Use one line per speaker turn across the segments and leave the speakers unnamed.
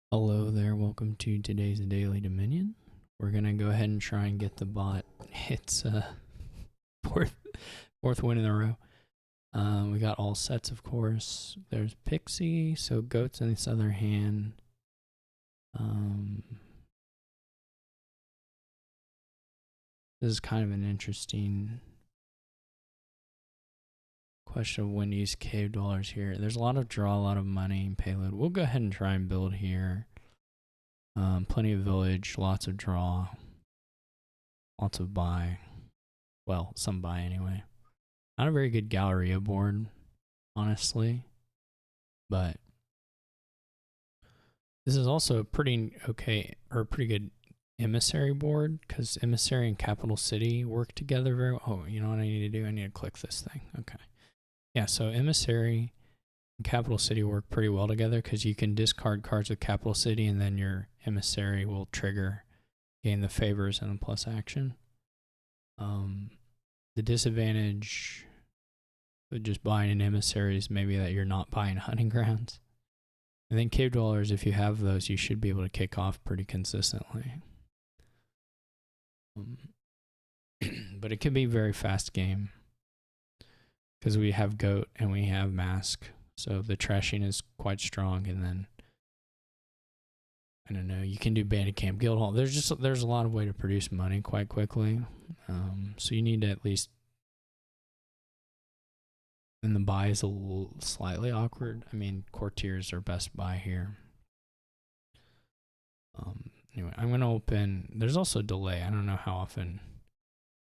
Hello there, welcome to today's Daily Dominion. We're gonna go ahead and try and get the bot. It's fourth fourth win in a row. We got all sets, of course. There's Pixie, so goats in this other hand. This is kind of an interesting question of when to use cave dwellers here. There's a lot of draw, a lot of money and payload. We'll go ahead and try and build here. Plenty of village, lots of draw, lots of buy. Well, some buy anyway. Not a very good Galleria board, honestly, but this is also a pretty okay or pretty good emissary board because emissary and capital city work together very well. Oh, you know what I need to do? I need to click this thing. Okay. Yeah, so emissary and capital city work pretty well together because you can discard cards with capital city and then your emissary will trigger, gain the favors and the plus action. The disadvantage with just buying an emissary is maybe that you're not buying hunting grounds. I think cave dwellers, if you have those, you should be able to kick off pretty consistently. But it can be a very fast game because we have goat and we have mask, so the trashing is quite strong. And then I don't know, you can do Bandicamp, Guildhall. There's a lot of way to produce money quite quickly. So you need to at least. And the buy is a little slightly awkward. I mean, courtiers are best buy here. Anyway, I'm going to open. There's also delay. I don't know how often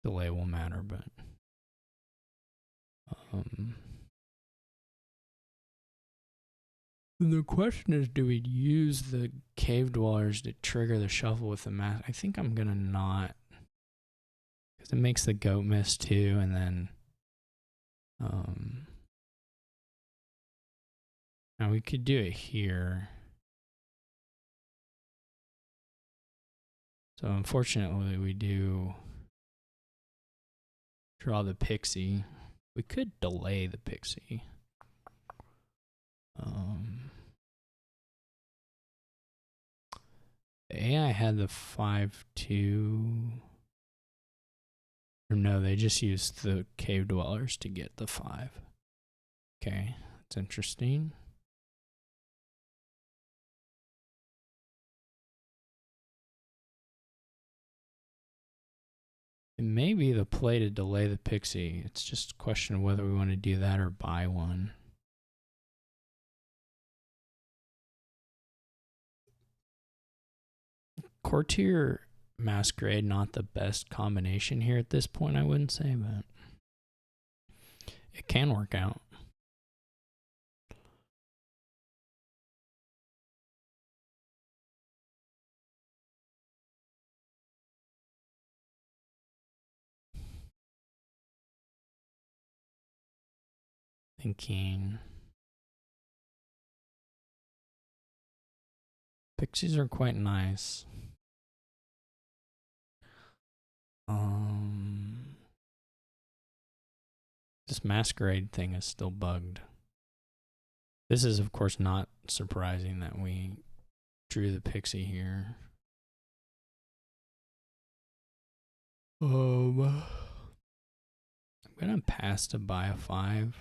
delay will matter, but the question is, do we use the cave dwellers to trigger the shuffle with the mask? I think I'm going to not, because it makes the goat miss too, and then now we could do it here. So unfortunately, we do draw the pixie. We could delay the pixie. The AI had the 5-2. Or no, they just used the cave dwellers to get the 5. Okay, that's interesting. It may be the play to delay the pixie. It's just a question of whether we want to do that or buy one. Courtier Masquerade, not the best combination here at this point, I wouldn't say, but it can work out. Thinking pixies are quite nice. This masquerade thing is still bugged. This is, of course, not surprising that we drew the pixie here. I'm gonna pass to buy a 5.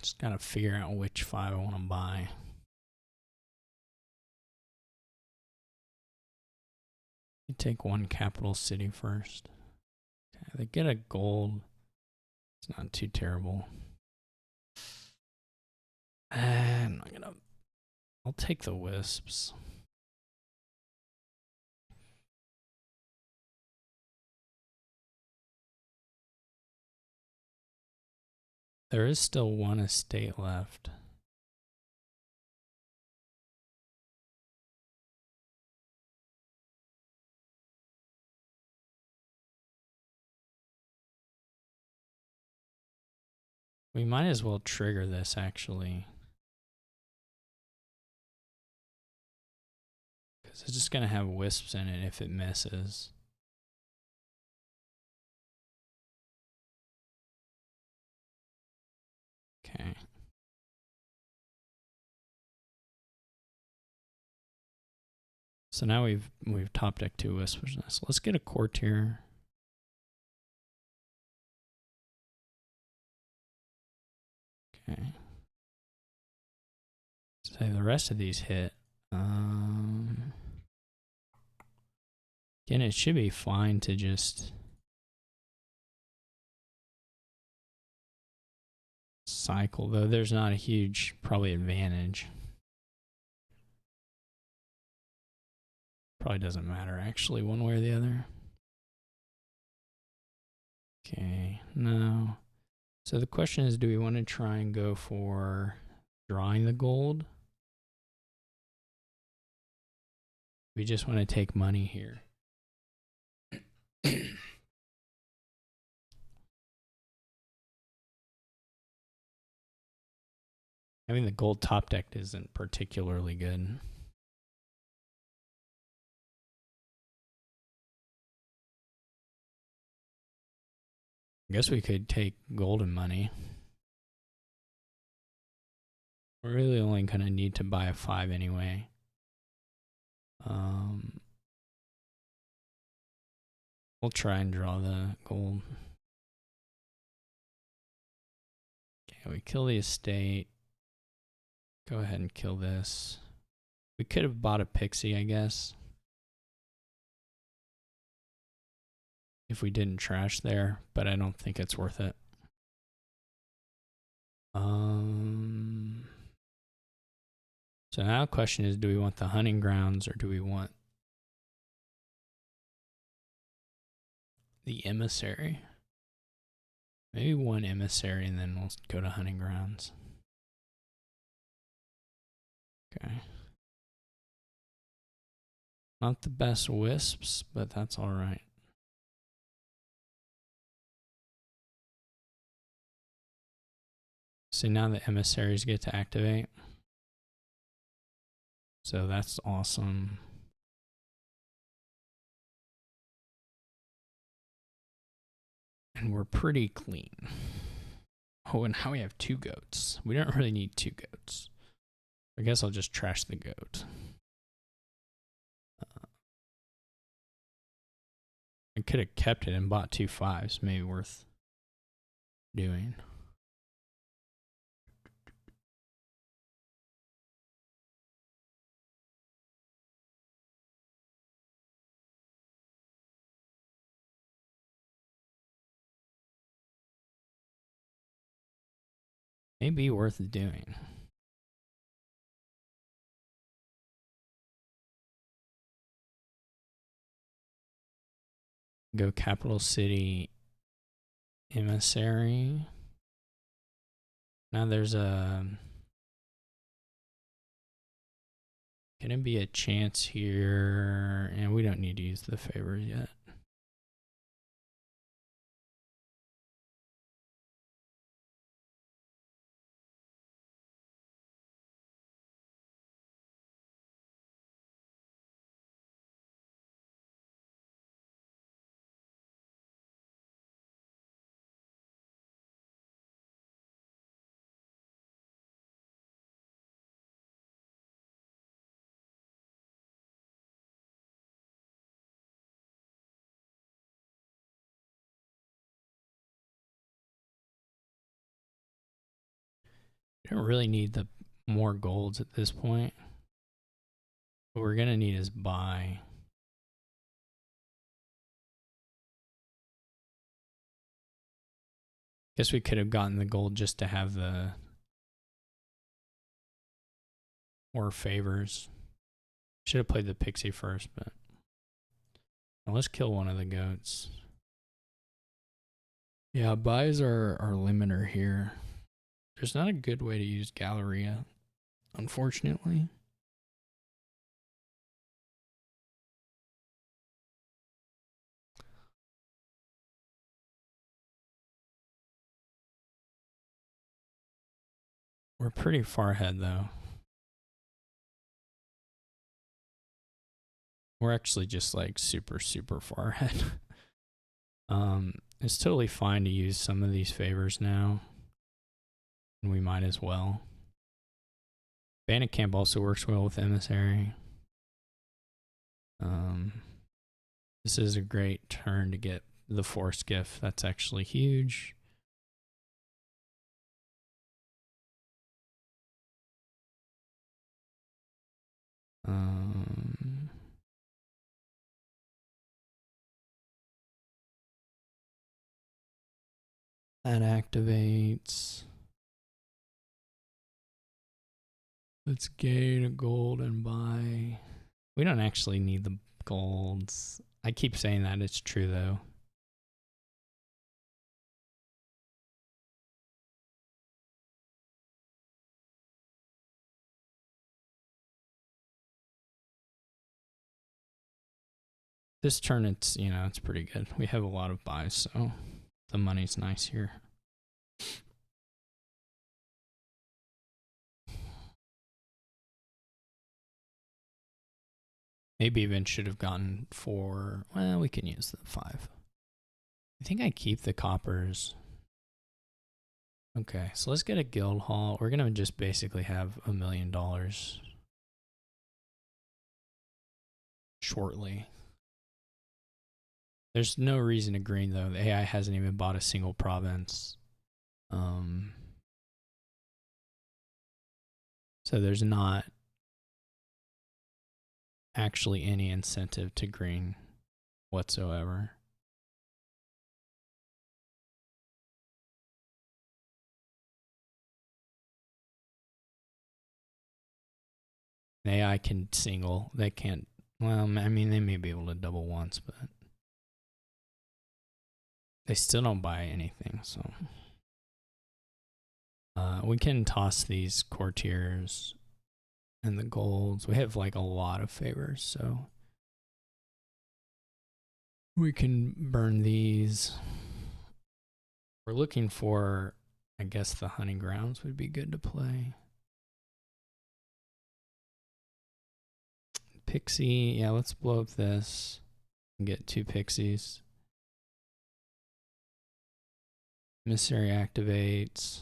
Just gotta figure out which 5 I want to buy. You take one capital city first. Okay, they get a gold. It's not too terrible. I'm not gonna. I'll take the wisps. There is still one estate left. We might as well trigger this, actually. Because it's just going to have wisps in it if it misses. Okay. So now we've top decked 2 Whisper's Nest. Let's get a Courtier. Okay. So the rest of these hit. Again, it should be fine to just cycle, though there's not a huge probably advantage. Probably doesn't matter actually one way or the other. Okay, no. So the question is, do we want to try and go for drawing the gold? We just want to take money here. I mean, the gold top deck isn't particularly good. I guess we could take golden money. We're really only going to need to buy a 5 anyway. We'll try and draw the gold. Okay, we kill the estate. Go ahead and kill this. We could have bought a pixie, I guess, if we didn't trash there, but I don't think it's worth it. So now the question is, do we want the hunting grounds or do we want the emissary? Maybe 1 emissary and then we'll go to hunting grounds. Okay. Not the best wisps, but that's all right. So now the emissaries get to activate. So that's awesome. And we're pretty clean. Oh, and now we have 2 goats. We don't really need 2 goats. I guess I'll just trash the goat. I could have kept it and bought 2 5s. Maybe worth doing. Maybe worth doing. Go capital city emissary. Now there's gonna be a chance here, and we don't need to use the favors yet. We don't really need the more golds at this point. What we're gonna need is buy. Guess we could have gotten the gold just to have the more favors. Should have played the pixie first, but now let's kill one of the goats. Yeah, buys are our limiter here. There's not a good way to use Galleria, unfortunately. We're pretty far ahead though. We're actually just like super far ahead. It's totally fine to use some of these favors now. and we might as well. Bandit Camp also works well with Emissary. This is a great turn to get the Force Gift. That's actually huge. That activates. Let's gain a gold and buy. We don't actually need the golds. I keep saying that. It's true, though. This turn, it's, you know, it's pretty good. We have a lot of buys, so the money's nice here. Maybe even should have gotten 4. Well, we can use the 5. I think I keep the coppers. Okay, so let's get a guild hall. We're going to just basically have $1 million shortly. There's no reason to green, though. The AI hasn't even bought a single province. So there's not actually any incentive to green whatsoever. AI can single. They can't. Well, I mean, they may be able to double once, but they still don't buy anything. So we can toss these courtiers and the golds. We have like a lot of favors, so we can burn these. We're looking for, I guess the hunting grounds would be good to play. Pixie, yeah, let's blow up this and get 2 pixies. Emissary activates.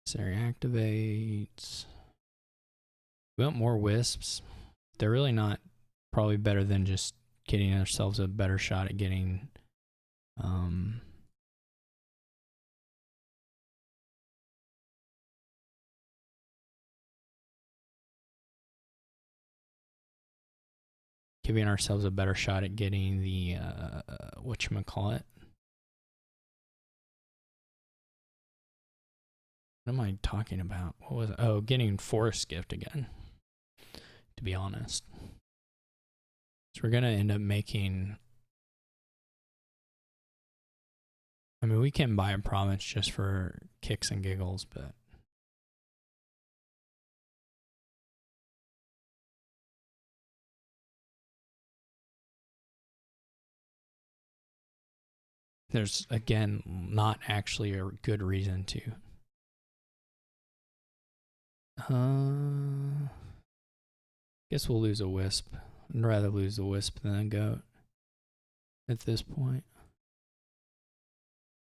Emissary activates. We want more wisps. They're really not probably better than just getting ourselves a better shot at getting giving ourselves a better shot at getting the whatchamacallit. What am I talking about? What was it? Oh, getting Forest Gift again, to be honest. So we're gonna end up making, I mean, we can buy a province just for kicks and giggles, but there's, again, not actually a good reason to. Guess we'll lose a wisp. I'd rather lose a wisp than a goat at this point.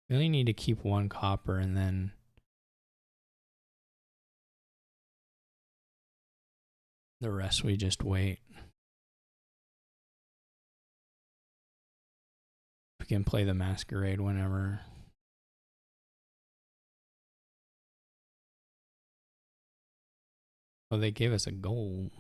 We only need to keep 1 copper and then the rest we just wait. We can play the masquerade whenever. Oh, they gave us a gold.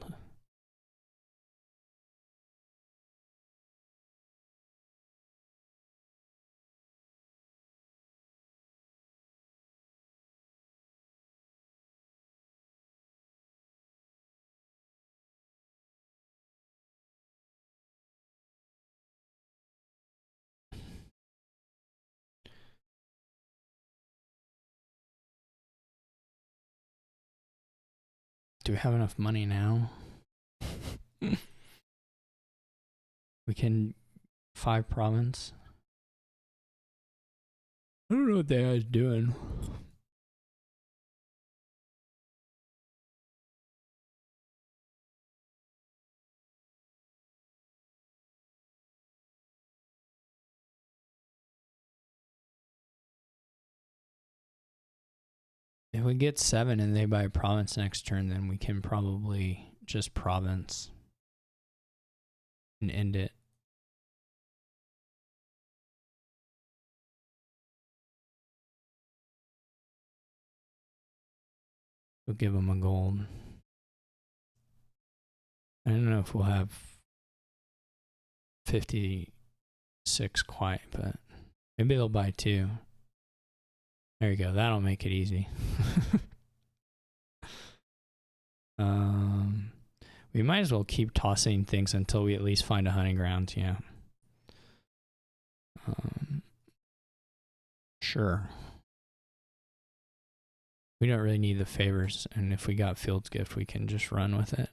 Do we have enough money now? We can 5 province. I don't know what the AI is doing. If we get 7 and they buy province next turn, then we can probably just province and end it. We'll give them a gold. I don't know if we'll have 56 quiet, but maybe they'll buy 2. There you go. That'll make it easy. We might as well keep tossing things until we at least find a hunting ground. Yeah. Sure. We don't really need the favors, and if we got Field's Gift, we can just run with it.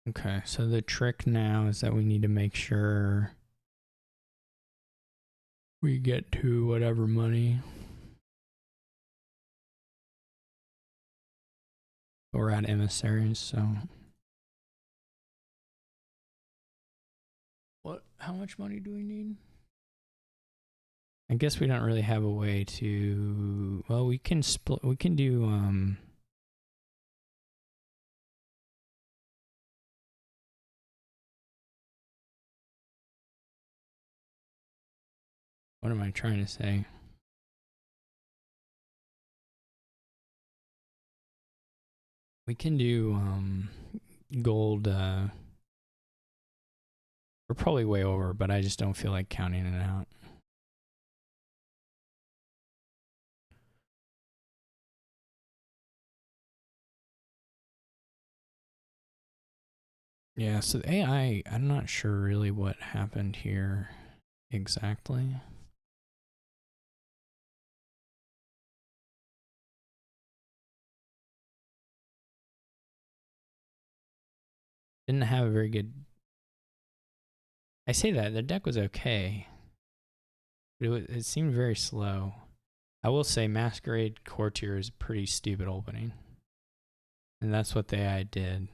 Okay, so the trick now is that we need to make sure we get to whatever money. We're at emissaries, so. How much money do we need? I guess we don't really have a way to, well, we can split, we can do, what am I trying to say? We can do gold. We're probably way over, but I just don't feel like counting it out. Yeah, so the AI, I'm not sure really what happened here exactly. Didn't have a very good, I say that, the deck was okay. But it seemed very slow. I will say Masquerade Courtier is a pretty stupid opening. And that's what the AI did.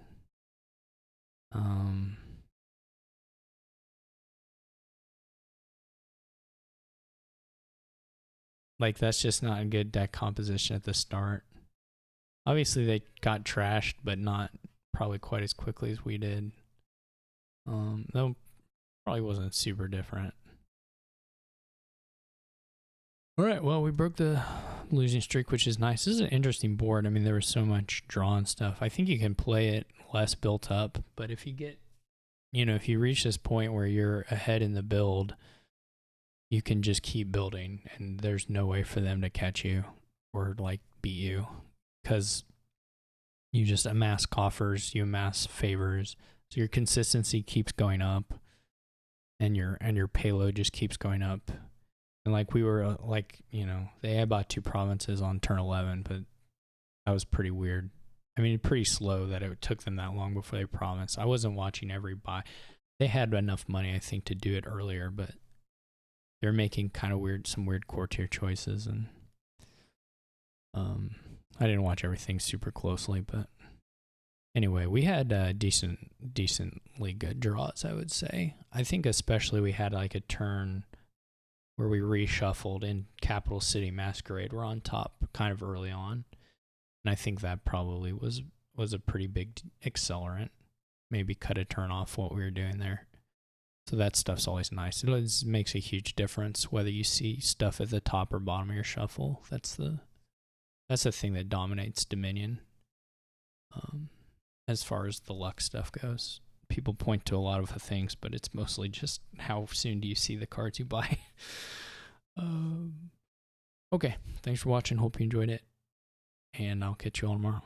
Like, that's just not a good deck composition at the start. Obviously, they got trashed, but not probably quite as quickly as we did. Though, probably wasn't super different. All right, well, we broke the losing streak, which is nice. This is an interesting board. I mean, there was so much drawn stuff. I think you can play it less built up, but if you get, if you reach this point where you're ahead in the build, you can just keep building, and there's no way for them to catch you or like beat you, because you just amass coffers, you amass favors, so your consistency keeps going up, and your payload just keeps going up. And like we were they had bought 2 provinces on turn 11, but that was pretty weird. I mean, pretty slow that it took them that long before they promised. I wasn't watching every buy. They had enough money, I think, to do it earlier, but they're making kind of some weird courtier choices, and I didn't watch everything super closely, but anyway, we had decently good draws, I would say. I think especially we had like a turn where we reshuffled in Capital City Masquerade. We're on top kind of early on, and I think that probably was a pretty big accelerant. Maybe cut a turn off what we were doing there. So that stuff's always nice. It makes a huge difference whether you see stuff at the top or bottom of your shuffle. That's the thing that dominates Dominion. As far as the luck stuff goes, people point to a lot of things, but it's mostly just how soon do you see the cards you buy. Okay, thanks for watching. Hope you enjoyed it, and I'll catch you all tomorrow.